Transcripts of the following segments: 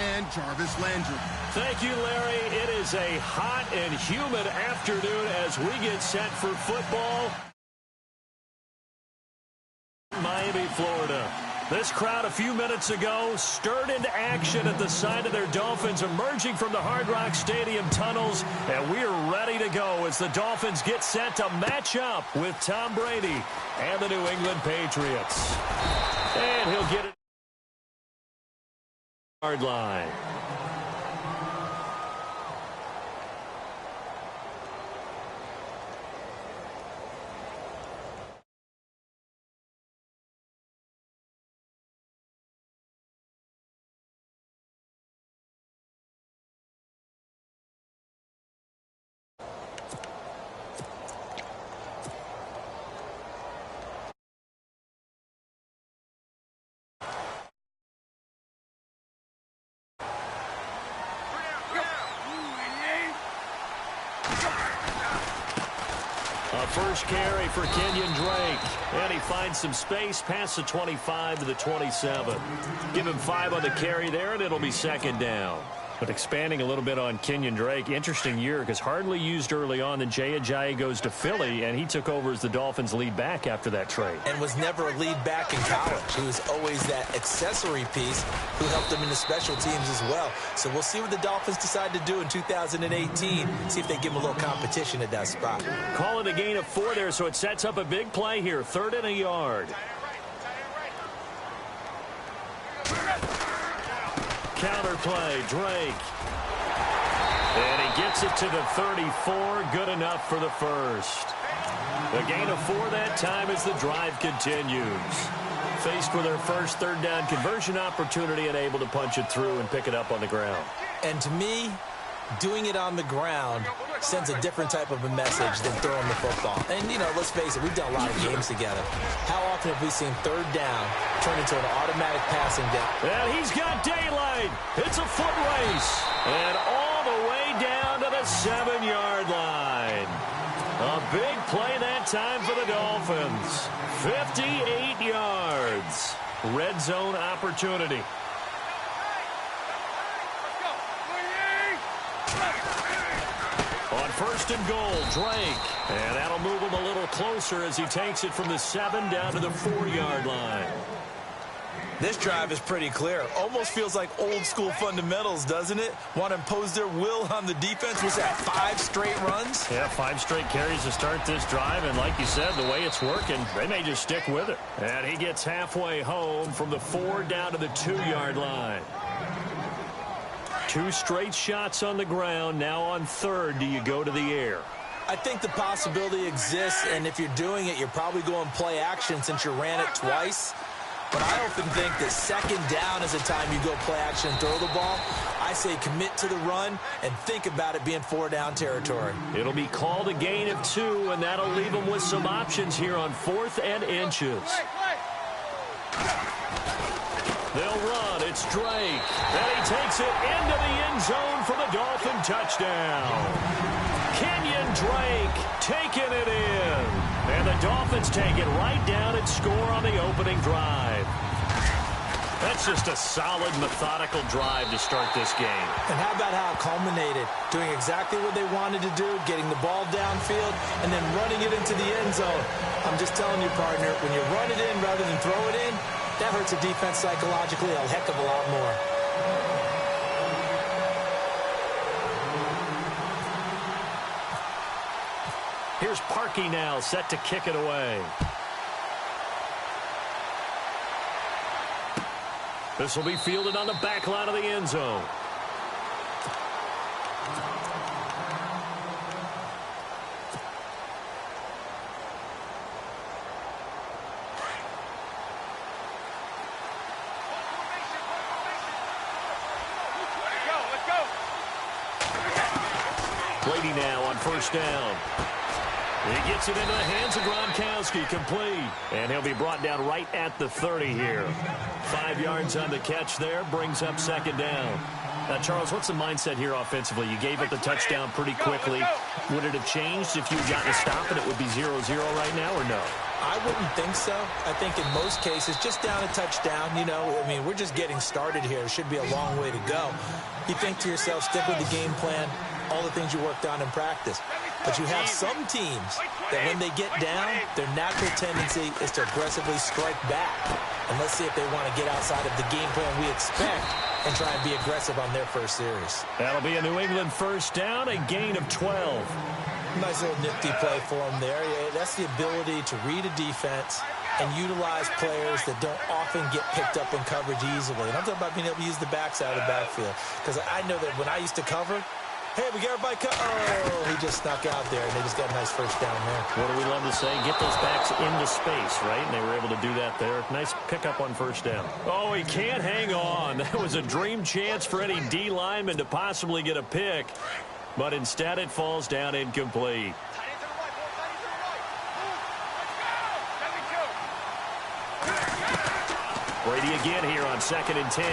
and Jarvis Landry. Thank you, Larry. It is a hot and humid afternoon as we get set for football. Miami, Florida. This crowd a few minutes ago stirred into action at the side of their Dolphins emerging from the Hard Rock Stadium tunnels, and we are ready to go as the Dolphins get set to match up with Tom Brady and the New England Patriots. And he'll get it hard line. First carry for Kenyon Drake, and he finds some space past the 25 to the 27. Give him 5 on the carry there, and it'll be second down. But expanding a little bit on Kenyon Drake, interesting year because hardly used early on. Then Jay goes to Philly, and he took over as the Dolphins' lead back after that trade. And was never a lead back in college. He was always that accessory piece who helped them in the special teams as well. So we'll see what the Dolphins decide to do in 2018. See if they give him a little competition at that spot. Call it a gain of 4 there, so it sets up a big play here. 3rd and a yard. Counter play, Drake. And he gets it to the 34. Good enough for the first. A gain of 4 that time as the drive continues. Faced with their first 3rd down conversion opportunity and able to punch it through and pick it up on the ground. And to me, doing it on the ground sends a different type of a message than throwing the football. And, you know, let's face it, we've done a lot of games together. How often have we seen 3rd down turn into an automatic passing down? And he's got daylight. It's a foot race. And all the way down to the 7-yard line. A big play that time for the Dolphins. 58 yards. Red zone opportunity. On 1st and goal, Drake. And that'll move him a little closer as he takes it from the 7 down to the 4-yard line. This drive is pretty clear. Almost feels like old school fundamentals, doesn't it? Want to impose their will on the defense. Was that 5 straight runs? Yeah, 5 straight carries to start this drive. And like you said, the way it's working, they may just stick with it. And he gets halfway home from the 4 down to the 2-yard line. 2 straight shots on the ground. Now on 3rd, do you go to the air? I think the possibility exists, and if you're doing it, you're probably going play action since you ran it twice. But I often think that 2nd down is the time you go play action and throw the ball. I say commit to the run and think about it being 4-down territory. It'll be called a gain of 2, and that'll leave them with some options here on 4th and inches. They'll run. It's Drake. And he takes it into the end zone for the Dolphin touchdown. Kenyon Drake taking it in. And the Dolphins take it right down and score on the opening drive. That's just a solid, methodical drive to start this game. And how about how it culminated? Doing exactly what they wanted to do, getting the ball downfield, and then running it into the end zone. I'm just telling you, partner, when you run it in rather than throw it in, that hurts a defense psychologically a heck of a lot more. Here's Parkey now, set to kick it away. This will be fielded on the back line of the end zone. Brady now on 1st down. He gets it into the hands of Gronkowski, complete. And he'll be brought down right at the 30 here. 5 yards on the catch there, brings up 2nd down. Now, Charles, what's the mindset here offensively? You gave up the touchdown pretty quickly. Would it have changed if you had gotten a stop and it would be 0-0 right now or no? I wouldn't think so. I think in most cases, just down a touchdown, you know, I mean, we're just getting started here. It should be a long way to go. You think to yourself, stick with the game plan, all the things you worked on in practice. But you have some teams that when they get down, their natural tendency is to aggressively strike back. And let's see if they want to get outside of the game plan we expect and try and be aggressive on their first series. That'll be a New England first down, a gain of 12. Nice little nifty play for him there. Yeah, that's the ability to read a defense and utilize players that don't often get picked up in coverage easily. And I'm talking about being able to use the backside of the backfield. Because I know that when I used to cover, hey, we got everybody oh, he just snuck out there, and they just got a nice first down there. What do we love to say? Get those backs into space, right? And they were able to do that there. Nice pickup on first down. Oh, he can't hang on. That was a dream chance for any D lineman to possibly get a pick. But instead it falls down incomplete. Brady again here on 2nd and 10.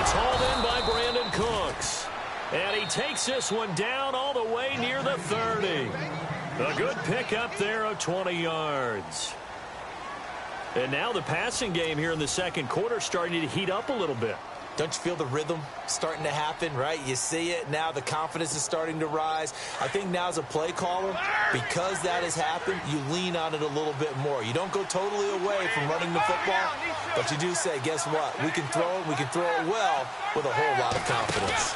It's hauled in by Brandon Cooks. And he takes this one down all the way near the 30. A good pickup there of 20 yards. And now the passing game here in the second quarter starting to heat up a little bit. Don't you feel the rhythm starting to happen, right? You see it now. The confidence is starting to rise. I think now as a play caller, because that has happened, you lean on it a little bit more. You don't go totally away from running the football, but you do say, guess what? We can throw it. We can throw it well with a whole lot of confidence.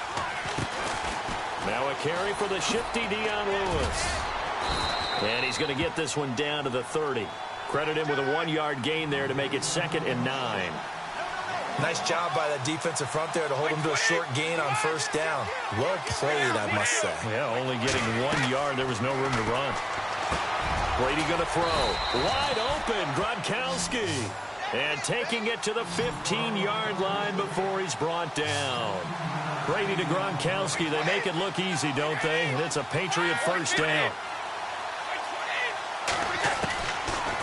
Now a carry for the shifty Dion Lewis. And he's going to get this one down to the 30. Credit him with a 1-yard gain there to make it 2nd and 9. Nice job by that defensive front there to hold him to a short gain on first down. Well played, I must say. Yeah, only getting 1 yard. There was no room to run. Brady going to throw. Wide open, Gronkowski. And taking it to the 15-yard line before he's brought down. Brady to Gronkowski. They make it look easy, don't they? And it's a Patriot first down.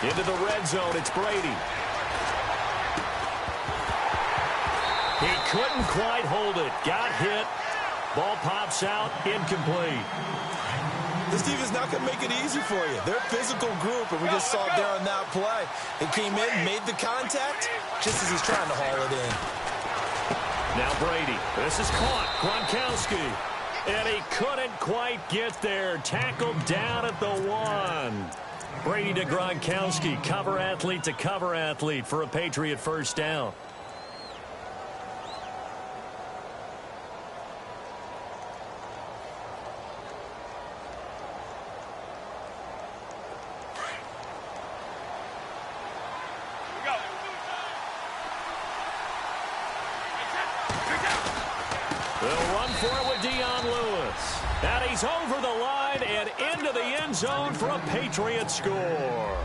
Into the red zone, it's Brady. He couldn't quite hold it. Got hit. Ball pops out. Incomplete. This defense is not going to make it easy for you. They're a physical group, and we just saw it there on that play. It came in, made the contact, just as he's trying to haul it in. Now Brady. This is caught. Gronkowski. And he couldn't quite get there. Tackled down at the 1. Brady to Gronkowski. Cover athlete to cover athlete for a Patriot first down. They'll run for it with Dion Lewis. And he's over the line and into the end zone for a Patriot score.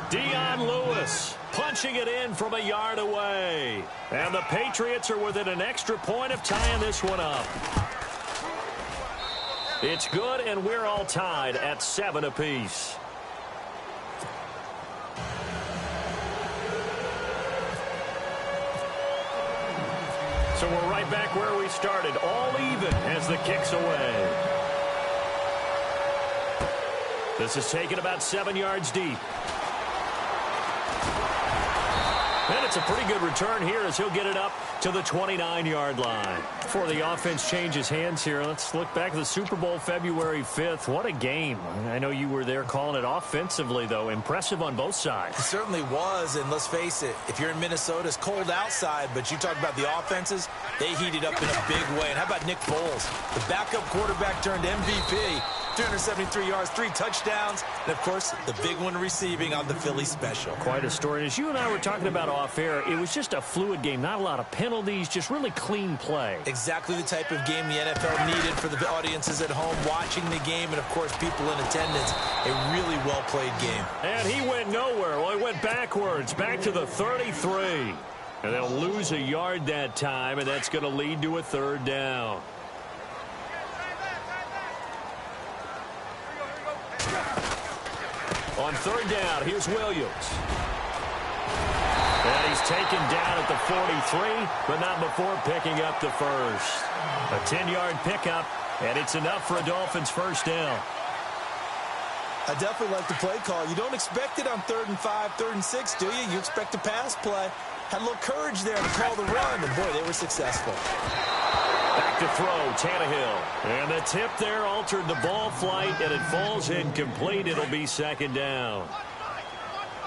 Dion Lewis punching it in from a yard away. And the Patriots are within an extra point of tying this one up. It's good, and we're all tied at 7 apiece. So we're right back where we started, all even as the kick's away. This is taken about 7 yards deep. And it's a pretty good return here as he'll get it up to the 29-yard line. Before the offense changes hands here, let's look back at the Super Bowl February 5th. What a game. I know you were there calling it offensively, though. Impressive on both sides. It certainly was, and let's face it, if you're in Minnesota, it's cold outside, but you talk about the offenses, they heated up in a big way. And how about Nick Foles? The backup quarterback turned MVP. 373 yards, 3 touchdowns, and, of course, the big one receiving on the Philly special. Quite a story. As you and I were talking about off air, it was just a fluid game. Not a lot of penalties, just really clean play. Exactly the type of game the NFL needed for the audiences at home watching the game and, of course, people in attendance. A really well-played game. And he went nowhere. Well, he went backwards, back to the 33. And they'll lose a yard that time, and that's going to lead to a 3rd down. On 3rd down, here's Williams. And he's taken down at the 43, but not before picking up the first. A 10-yard pickup, and it's enough for a Dolphins first down. I definitely like the play call. You don't expect it on 3rd and 5, 3rd and 6, do you? You expect a pass play. Had a little courage there to call the run, and boy, they were successful. Back to throw, Tannehill. And the tip there altered the ball flight, and it falls incomplete. It'll be 2nd down.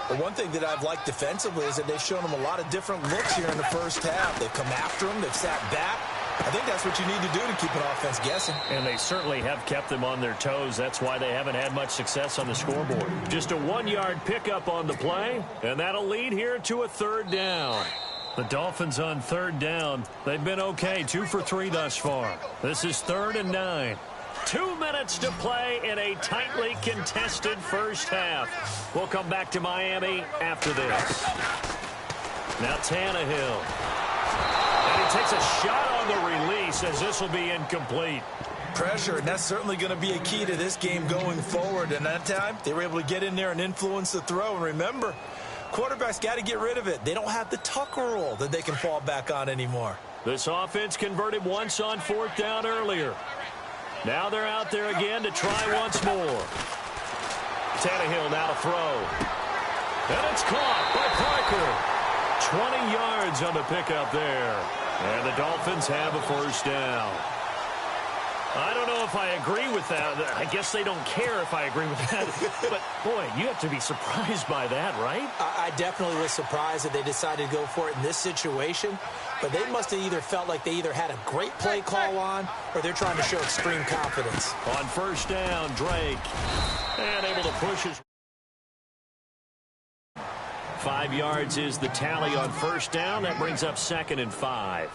Well, one thing that I've liked defensively is that they've shown them a lot of different looks here in the first half. They've come after them. They've sat back. I think that's what you need to do to keep an offense guessing. And they certainly have kept them on their toes. That's why they haven't had much success on the scoreboard. Just a 1-yard pickup on the play, and that'll lead here to a 3rd down. The Dolphins on 3rd down. They've been okay, 2 for 3 thus far. This is 3rd and 9. 2 minutes to play in a tightly contested first half. We'll come back to Miami after this. Now Tannehill. And he takes a shot on the release as this will be incomplete. Pressure, and that's certainly going to be a key to this game going forward. And that time, they were able to get in there and influence the throw. And remember, quarterbacks got to get rid of it. They don't have the Tucker rule that they can fall back on anymore. This offense converted once on 4th down earlier. Now they're out there again to try once more. Tannehill now to throw. And it's caught by Parker. 20 yards on the pickup there. And the Dolphins have a 1st down. I don't know if I agree with that. I guess they don't care if I agree with that. But, boy, you have to be surprised by that, right? I definitely was surprised that they decided to go for it in this situation. But they must have either felt like they either had a great play call on or they're trying to show extreme confidence. On 1st down, Drake. And able to push his... 5 yards is the tally on 1st down. That brings up 2nd and 5.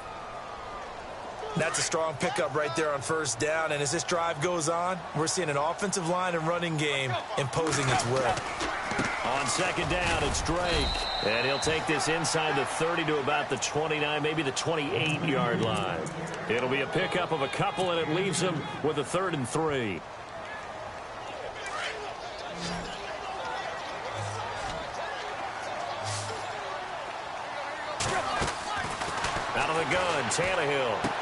That's a strong pickup right there on 1st down. And as this drive goes on, we're seeing an offensive line and running game imposing its will. On 2nd down, it's Drake. And he'll take this inside the 30 to about the 29, maybe the 28-yard line. It'll be a pickup of a couple, and it leaves him with a 3rd and 3. Out of the gun, Tannehill.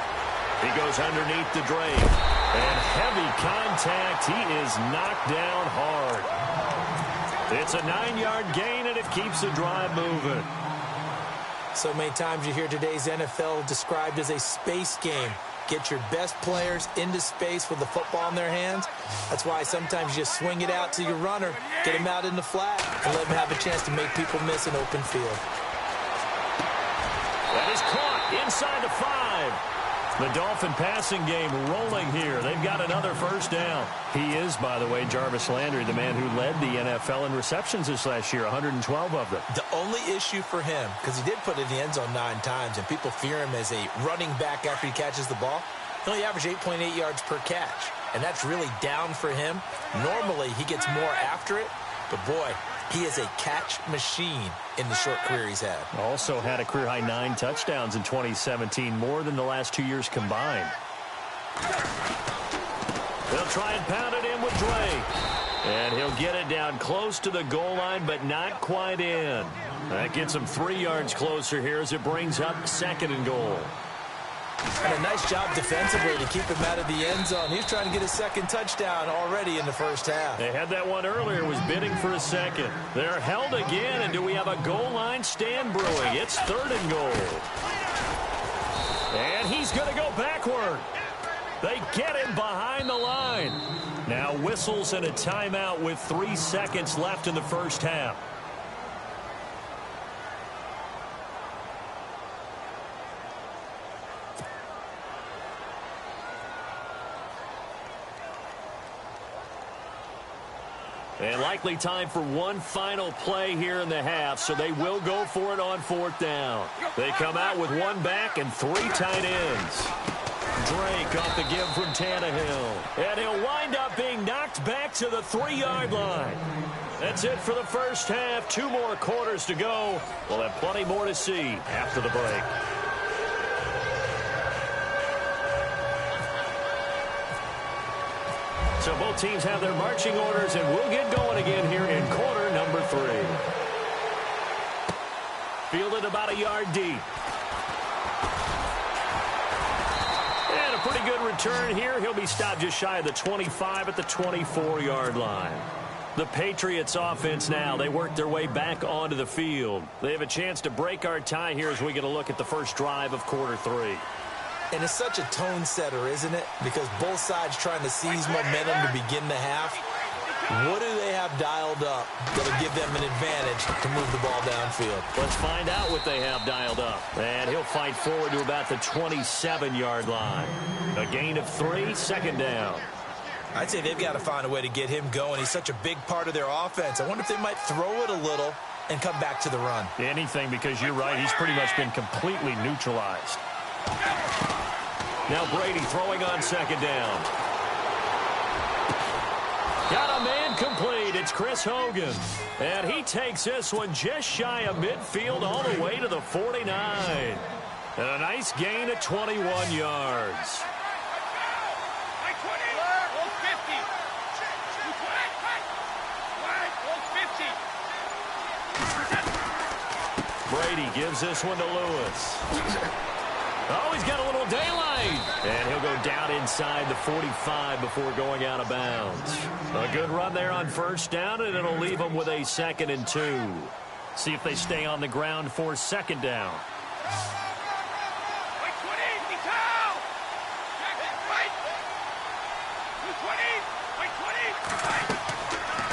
He goes underneath the Drake. And heavy contact. He is knocked down hard. It's a 9-yard gain, and it keeps the drive moving. So many times you hear today's NFL described as a space game. Get your best players into space with the football in their hands. That's why sometimes you just swing it out to your runner, get him out in the flat, and let him have a chance to make people miss an open field. That is caught inside the 5. The Dolphin passing game rolling here. They've got another 1st down. He is, by the way, Jarvis Landry, the man who led the NFL in receptions this last year, 112 of them. The only issue for him, because he did put it in the end zone 9 times, and people fear him as a running back after he catches the ball, he only averaged 8.8 yards per catch, and that's really down for him. Normally, he gets more after it, but boy, he is a catch machine in the short career he's had. Also had a career-high 9 touchdowns in 2017, more than the last 2 years combined. They'll try and pound it in with Drake. And he'll get it down close to the goal line, but not quite in. That gets him 3 yards closer here as it brings up 2nd and goal. And a nice job defensively to keep him out of the end zone. He's trying to get a 2nd touchdown already in the first half. They had that one earlier, was bidding for a 2nd. They're held again, and do we have a goal line stand brewing? It's 3rd and goal. And he's going to go backward. They get him behind the line. Now whistles and a timeout with 3 seconds left in the first half. And likely time for one final play here in the half, so they will go for it on 4th down. They come out with 1 back and 3 tight ends. Drake off the give from Tannehill. And he'll wind up being knocked back to the 3-yard line. That's it for the first half. 2 more quarters to go. We'll have plenty more to see after the break. So both teams have their marching orders, and we'll get going again here in quarter number 3. Fielded about a yard deep. And a pretty good return here. He'll be stopped just shy of the 25 at the 24-yard line. The Patriots offense now, they work their way back onto the field. They have a chance to break our tie here as we get a look at the first drive of quarter 3. And it's such a tone setter, isn't it? Because both sides trying to seize momentum to begin the half. What do they have dialed up that'll give them an advantage to move the ball downfield? Let's find out what they have dialed up. And he'll fight forward to about the 27-yard line. A gain of 3, second down. I'd say they've got to find a way to get him going. He's such a big part of their offense. I wonder if they might throw it a little and come back to the run. Anything, because you're right. He's pretty much been completely neutralized. Now Brady throwing on second down. Got a man complete. It's Chris Hogan. And he takes this one just shy of midfield all the way to the 49. And a nice gain of 21 yards. Brady gives this one to Lewis. Oh, he's got a little daylight. And he'll go down inside the 45 before going out of bounds. A good run there on first down, and it'll leave them with a 2nd and 2. See if they stay on the ground for second down.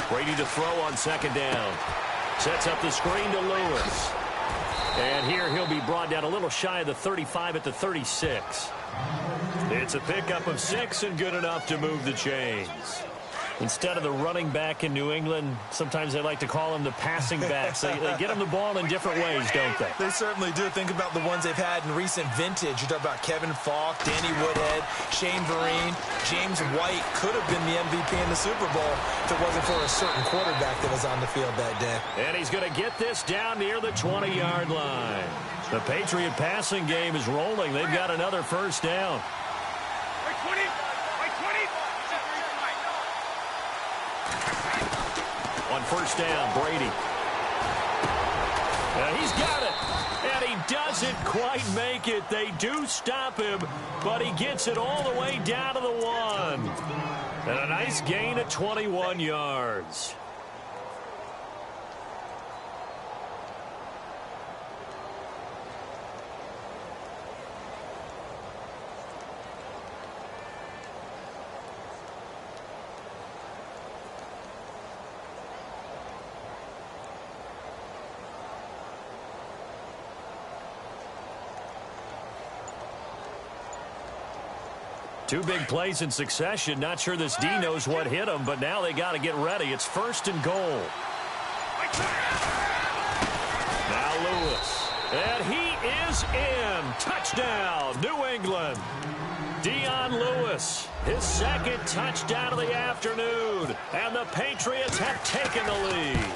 Brady to throw on second down. Sets up the screen to Lewis. And here he'll be brought down a little shy of the 35 at the 36. It's a pickup of 6 and good enough to move the chains. Instead of the running back in New England, sometimes they like to call them the passing backs. They get them the ball in different ways, don't they? They certainly do. Think about the ones they've had in recent vintage. You talk about Kevin Falk, Danny Woodhead, Shane Vereen, James White could have been the MVP in the Super Bowl if it wasn't for a certain quarterback that was on the field that day. And he's going to get this down near the 20-yard line. The Patriot passing game is rolling. They've got another first down. On first down, Brady. And he's got it. And he doesn't quite make it. They do stop him, but he gets it all the way down to the 1. And a nice gain of 21 yards. Two big plays in succession. Not sure this D knows what hit him, but now they got to get ready. It's 1st and goal. Now Lewis. And he is in. Touchdown, New England. Dion Lewis, his 2nd touchdown of the afternoon. And the Patriots have taken the lead.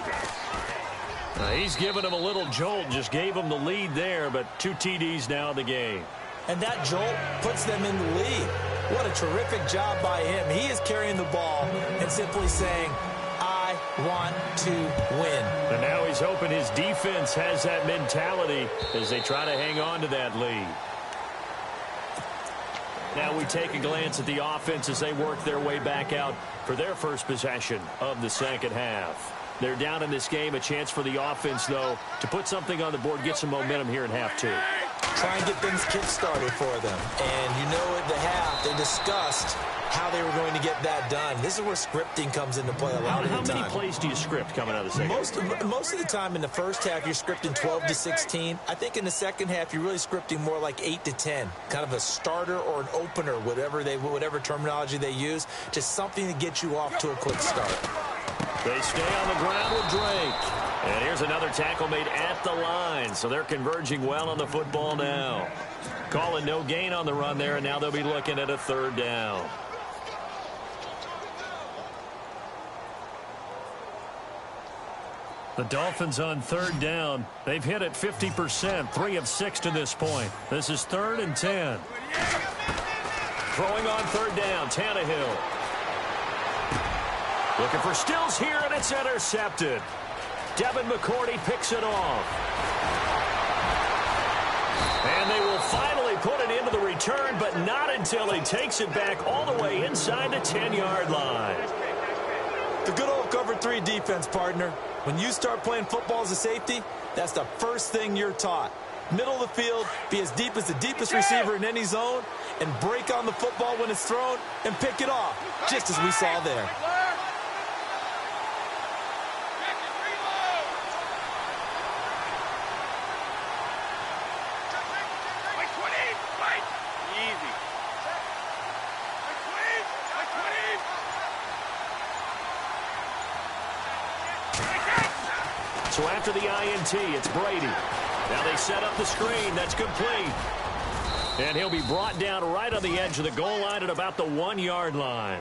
He's given him a little jolt, just gave him the lead there, but 2 TDs now in the game. And that jolt puts them in the lead. What a terrific job by him. He is carrying the ball and simply saying, I want to win. And now he's hoping his defense has that mentality as they try to hang on to that lead. Now we take a glance at the offense as they work their way back out for their first possession of the second half. They're down in this game. A chance for the offense, though, to put something on the board, get some momentum here in half 2. Try and get things kick-started for them. And you know at the half, they discussed how they were going to get that done. This is where scripting comes into play a lot of the time. How many plays do you script coming out of the second? Most of the time in the first half, you're scripting 12 to 16. I think in the second half, you're really scripting more like 8 to 10. Kind of a starter or an opener, whatever terminology they use. Just something to get you off to a quick start. They stay on the ground with Drake. And here's another tackle made at the line. So they're converging well on the football now. Calling no gain on the run there, and now they'll be looking at a 3rd down. The Dolphins on 3rd down. They've hit it 50%, 3 of 6 to this point. This is 3rd and 10. Throwing on 3rd down, Tannehill. Looking for Stills here, and it's intercepted. Devin McCourty picks it off. And they will finally put it into the return, but not until he takes it back all the way inside the 10-yard line. The good old cover 3 defense, partner. When you start playing football as a safety, that's the first thing you're taught. Middle of the field, be as deep as the deepest receiver in any zone, and break on the football when it's thrown and pick it off, just as we saw there. So after the INT, it's Brady. Now they set up the screen. That's complete. And he'll be brought down right on the edge of the goal line at about the 1-yard line.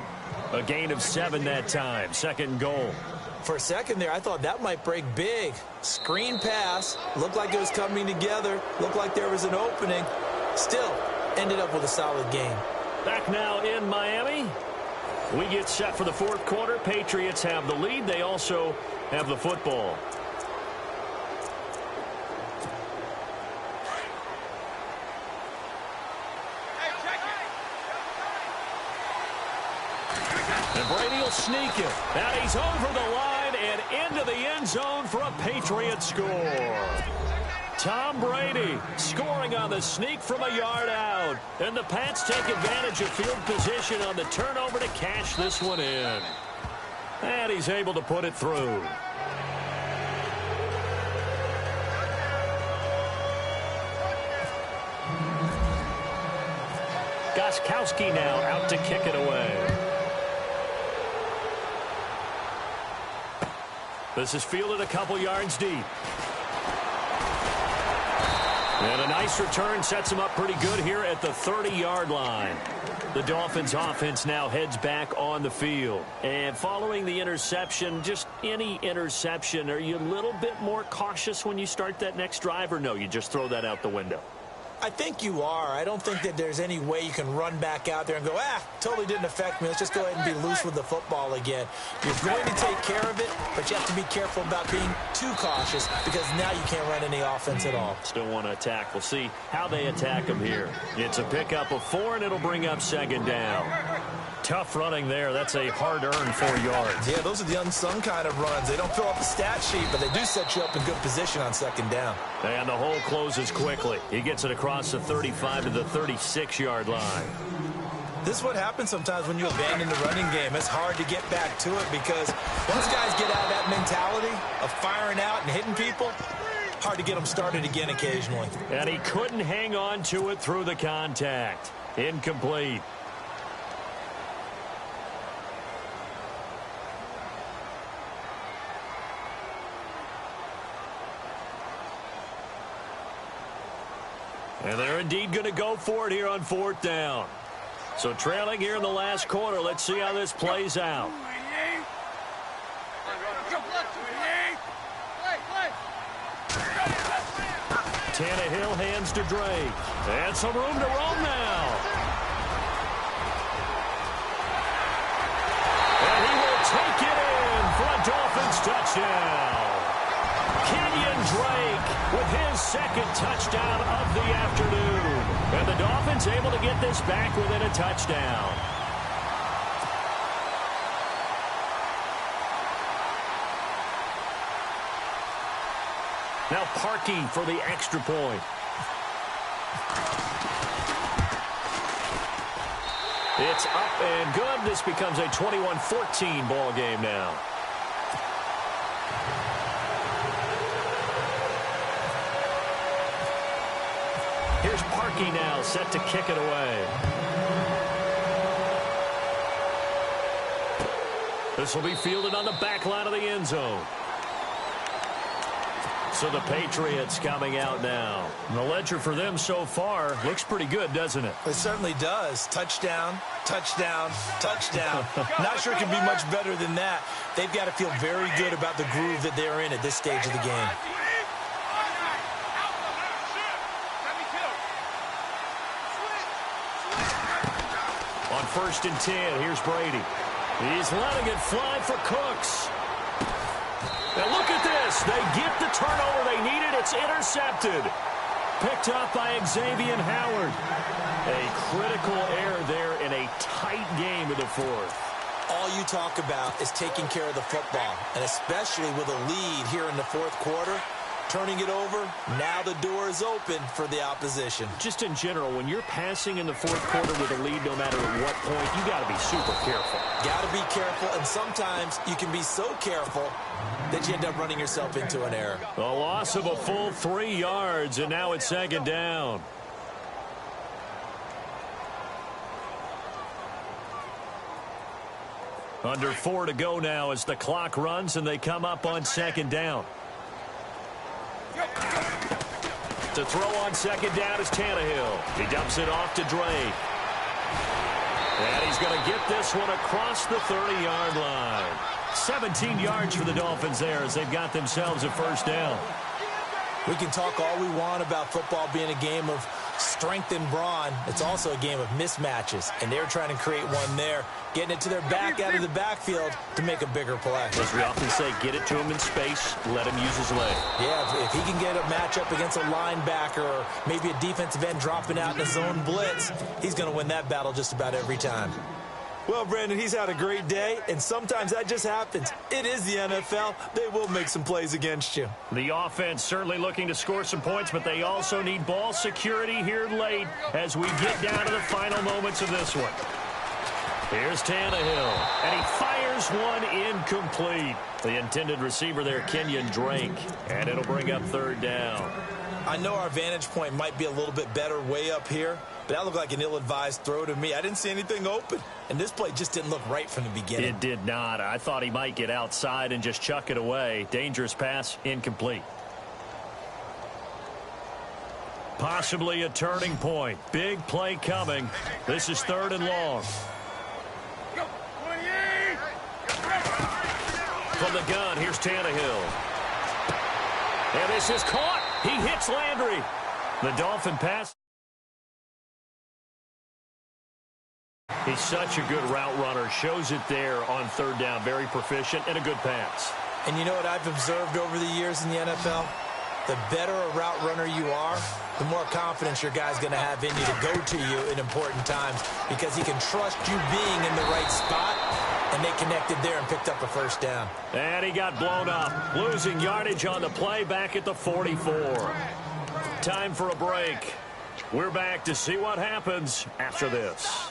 A gain of 7 that time. Second and goal. For a second there, I thought that might break big. Screen pass. Looked like it was coming together. Looked like there was an opening. Still, ended up with a solid game. Back now in Miami. We get set for the fourth quarter. Patriots have the lead. They also have the football. And Brady will sneak it. And he's over the line and into the end zone for a Patriot score. Tom Brady scoring on the sneak from a yard out. And the Pats take advantage of field position on the turnover to cash this one in. And he's able to put it through. Gostkowski now out to kick it away. This is fielded a couple yards deep. And a nice return sets him up pretty good here at the 30-yard line. The Dolphins offense now heads back on the field. And following the interception, just any interception, are you a little bit more cautious when you start that next drive, or no, you just throw that out the window? I think you are. I don't think that there's any way you can run back out there and go, totally didn't affect me. Let's just go ahead and be loose with the football again. You're going to take care of it, but you have to be careful about being too cautious because now you can't run any offense at all. Still want to attack. We'll see how they attack him here. It's a pickup of 4, and it'll bring up second down. Tough running there. That's a hard-earned 4 yards. Yeah, those are the unsung kind of runs. They don't fill up the stat sheet, but they do set you up in good position on second down. And the hole closes quickly. He gets it across the 35 to the 36-yard line. This is what happens sometimes when you abandon the running game. It's hard to get back to it because once guys get out of that mentality of firing out and hitting people, hard to get them started again occasionally. And he couldn't hang on to it through the contact. Incomplete. And they're indeed going to go for it here on fourth down. So trailing here in the last quarter. Let's see how this plays out. Tannehill hands to Drake. And some room to roam now. And he will take it in for a Dolphins touchdown. Kenyon Drake with his second touchdown of the afternoon. And the Dolphins able to get this back within a touchdown. Now Parkey for the extra point. It's up and good. This becomes a 21-14 ball game now. Here's Parkey now, set to kick it away. This will be fielded on the back line of the end zone. So the Patriots coming out now. And the ledger for them so far looks pretty good, doesn't it? It certainly does. Touchdown, touchdown, touchdown. Not sure it can be much better than that. They've got to feel very good about the groove that they're in at this stage of the game. On 1st and 10, here's Brady. He's letting it fly for Cooks. And look at this. They get the turnover they needed. It's intercepted. Picked up by Xavier Howard. A critical error there in a tight game of the fourth. All all you talk about is taking care of the football, and especially with a lead here in the fourth quarter, turning it over, now the door is open for the opposition. Just in general, when you're passing in the fourth quarter with a lead, no matter at what point, you got to be super careful. Got to be careful, and sometimes you can be so careful that you end up running yourself into an error. A loss of a full 3 yards, and now it's second down. Under 4 to go now as the clock runs, and they come up on second down. To throw on second down is Tannehill. He dumps it off to Drake. And he's going to get this one across the 30-yard line. 17 yards for the Dolphins there as they've got themselves a first down. We can talk all we want about football being a game of strength and brawn. It's also a game of mismatches, and they're trying to create one there, getting it to their back out of the backfield to make a bigger play. As we often say, get it to him in space, let him use his leg. Yeah, if he can get a matchup against a linebacker or maybe a defensive end dropping out in a zone blitz, he's going to win that battle just about every time. Well, Brandon, he's had a great day, and sometimes that just happens. It is the NFL. They will make some plays against you. The offense certainly looking to score some points, but they also need ball security here late as we get down to the final moments of this one. Here's Tannehill, and he fires one incomplete. The intended receiver there, Kenyon Drake, and it'll bring up third down. I know our vantage point might be a little bit better way up here, but that looked like an ill-advised throw to me. I didn't see anything open, and this play just didn't look right from the beginning. It did not. I thought he might get outside and just chuck it away. Dangerous pass, incomplete. Possibly a turning point. Big play coming. This is third and long. From the gun, here's Tannehill. And this is caught. He hits Landry. The Dolphin pass. He's such a good route runner. Shows it there on third down. Very proficient and a good pass. And you know what I've observed over the years in the NFL? The better a route runner you are, the more confidence your guy's going to have in you to go to you in important times because he can trust you being in the right spot, and they connected there and picked up a first down. And he got blown up, losing yardage on the play back at the 44. Time for a break. We're back to see what happens after this.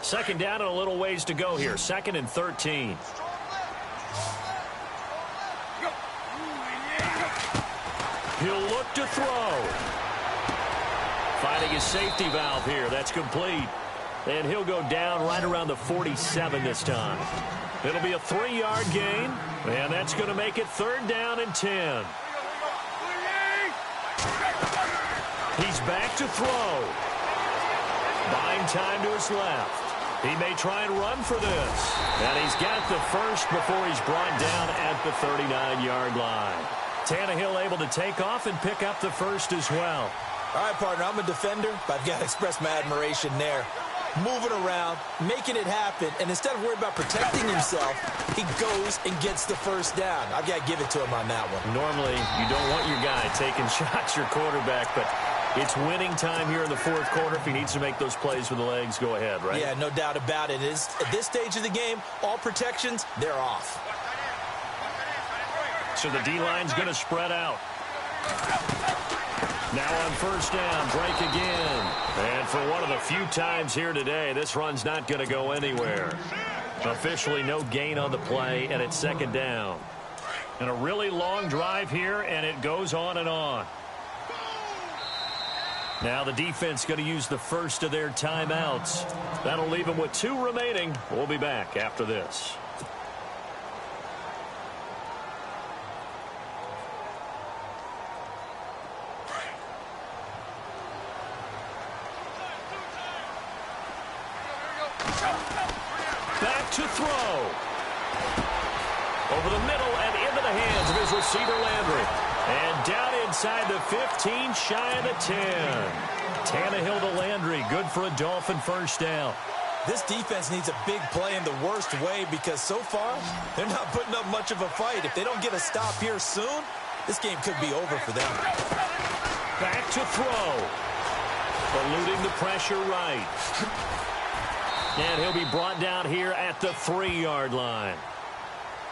Second down and a little ways to go here. 2nd and 13. He'll look to throw. Finding his safety valve here. That's complete. And he'll go down right around the 47 this time. It'll be a 3-yard gain. And that's going to make it third down and 10. He's back to throw. Buying time to his left. He may try and run for this. And he's got the first before he's brought down at the 39-yard line. Tannehill able to take off and pick up the first as well. All right, partner, I'm a defender, but I've got to express my admiration there. Moving around, making it happen, and instead of worrying about protecting himself, he goes and gets the first down. I've got to give it to him on that one. Normally, you don't want your guy taking shots, your quarterback, but it's winning time here in the fourth quarter. If he needs to make those plays with the legs, go ahead, right? Yeah, no doubt about it. At this stage of the game, all protections, they're off. So the D-line's going to spread out. Now on first down, Drake again. And for one of the few times here today, this run's not going to go anywhere. Officially no gain on the play, and it's second down. And a really long drive here, and it goes on and on. Now the defense going to use the first of their timeouts. That'll leave them with 2 remaining. We'll be back after this. Back to throw. Over the middle and into the hands of his receiver Landry. And down inside the 15, shy of the 10. Tannehill to Landry, good for a Dolphin first down. This defense needs a big play in the worst way because so far, they're not putting up much of a fight. If they don't get a stop here soon, this game could be over for them. Back to throw. Eluding the pressure right. And he'll be brought down here at the 3-yard line.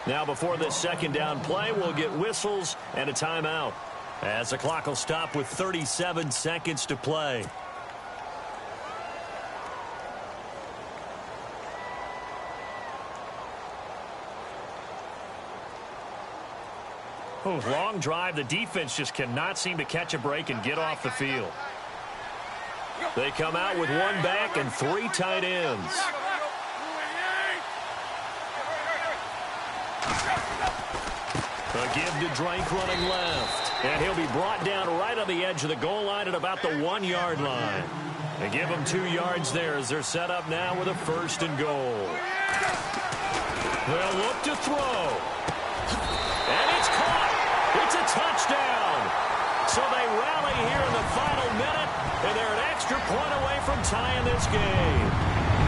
Now, before this second down play, we'll get whistles and a timeout, as the clock will stop with 37 seconds to play. Oh, long drive. The defense just cannot seem to catch a break and get off the field. They come out with 1 back and 3 tight ends. A give to Drake running left. And he'll be brought down right on the edge of the goal line at about the 1-yard line. They give him 2 yards there as they're set up now with a 1st and goal. They'll look to throw. And it's caught. It's a touchdown. So they rally here in the final minute, and they're an extra point away from tying this game.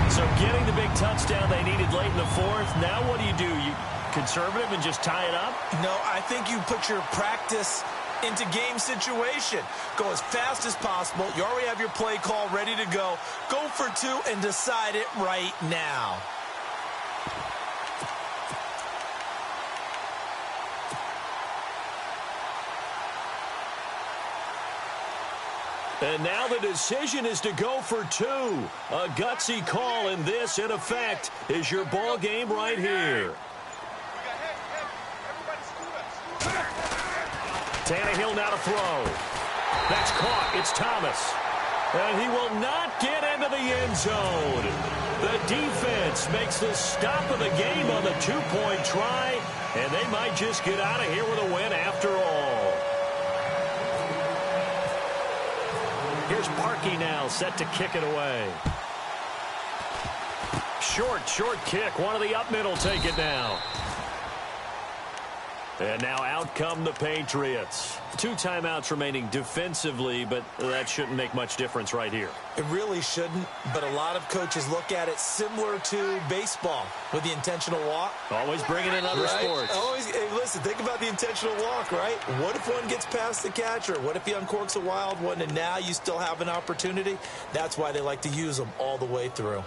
So getting the big touchdown they needed late in the 4th. Now what do? You conservative and just tie it up? No, I think you put your practice into game situation. Go as fast as possible. You already have your play call ready to go. Go for 2 and decide it right now. And now the decision is to go for 2. A gutsy call, and this, in effect, is your ball game right here. Tannehill now to throw. That's caught. It's Thomas. And he will not get into the end zone. The defense makes the stop of the game on the 2-point try, and they might just get out of here with a win after all. Here's Parkey now, set to kick it away. Short kick. One of the up middle take it now. And now out come the Patriots. 2 timeouts remaining defensively, but that shouldn't make much difference right here. It really shouldn't, but a lot of coaches look at it similar to baseball with the intentional walk. Always bringing in other sports. Hey, listen, think about the intentional walk, right? What if one gets past the catcher? What if he uncorks a wild one and now you still have an opportunity? That's why they like to use them all the way through.